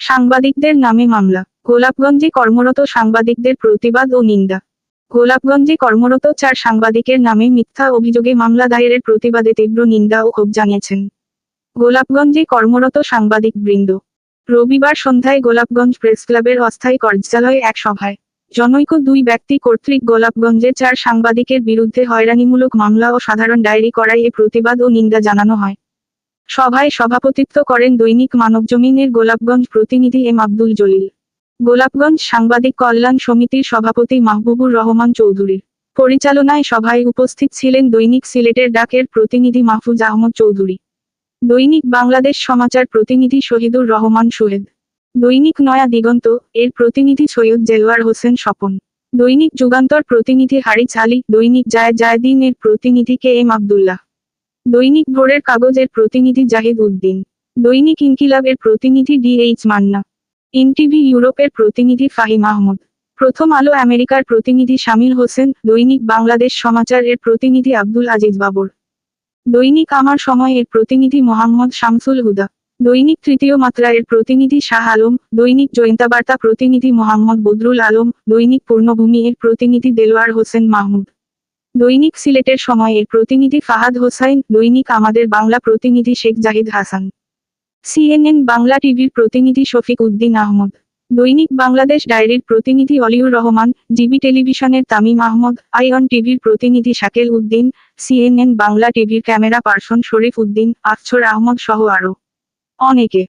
সাংবাদিকদের নামে মামলা। গোলাপগঞ্জে কর্মরত সাংবাদিকদের প্রতিবাদ ও নিন্দা। গোলাপগঞ্জে কর্মরত 4 সাংবাদিকের নামে মিথ্যা অভিযোগে মামলা দায়েরের প্রতিবাদে তীব্র নিন্দা ও ক্ষোভ জানিয়েছেন গোলাপগঞ্জে কর্মরত সাংবাদিকবৃন্দ। রবিবার সন্ধ্যায় গোলাপগঞ্জ প্রেসক্লাবের অস্থায়ী কার্যালয়ে এক সভায় জনৈক 2 ব্যক্তি কর্তৃক গোলাপগঞ্জে 4 সাংবাদিকের বিরুদ্ধে হয়রানিমূলক মামলা ও সাধারণ ডায়েরি করায় এ প্রতিবাদ ও নিন্দা জানানো হয়। সভায় সভাপতিত্ব করেন দৈনিক মানবজমিনের গোলাপগঞ্জ প্রতিনিধি এম আব্দুল জলিল। গোলাপগঞ্জ সাংবাদিক কল্যাণ সমিতির সভাপতি মাহবুবুর রহমান চৌধুরীর পরিচালনায় সভায় উপস্থিত ছিলেন দৈনিক সিলেটের ডাকের প্রতিনিধি মাহফুজ আহমদ চৌধুরী, দৈনিক বাংলাদেশ সমাচার প্রতিনিধি শহীদুর রহমান সোহেদ, দৈনিক নয়া দিগন্ত এর প্রতিনিধি সৈয়দ জেলওয়ার হোসেন স্বপন, দৈনিক যুগান্তর প্রতিনিধি হারিছ আলী, দৈনিক জায়দিন এর প্রতিনিধি কে এম আব্দুল্লাহ, দৈনিক ভোরের কাগজের প্রতিনিধি জাহিদ উদ্দিন, দৈনিক ইনকিলাব এর প্রতিনিধি DH মান্না, এনটিভি ইউরোপের প্রতিনিধি ফাহিম আহমদ, প্রথম আলো আমেরিকার প্রতিনিধি শামিল হোসেন, দৈনিক বাংলাদেশ সমাচার এর প্রতিনিধি আব্দুল আজিজ বাবর, দৈনিক আমার সময় এর প্রতিনিধি মোহাম্মদ শামসুল হুদা, দৈনিক তৃতীয় মাত্রা এর প্রতিনিধি শাহ আলম, দৈনিক জয়ন্তাবার্তা প্রতিনিধি মোহাম্মদ বদরুল আলম, দৈনিক পূর্ণভূমি এর প্রতিনিধি দেলোয়ার হোসেন মাহমুদ, দৈনিক সিলেটের সময় এর প্রতিনিধি ফাহাদ হোসাইন, দৈনিক আমাদের বাংলা প্রতিনিধি শেখ জাহিদ হাসান, CNN বাংলা টিভির প্রতিনিধি শফিক উদ্দিন আহমদ, দৈনিক বাংলাদেশ ডায়েরির প্রতিনিধি অলিউর রহমান, জিবি টেলিভিশনের তামিম আহমদ, আইঅন টিভির প্রতিনিধি শাকেল উদ্দিন, CNN বাংলা টিভির ক্যামেরা পার্সন শরীফ উদ্দিন, আফছর আহমদ সহ আরও অনেকে।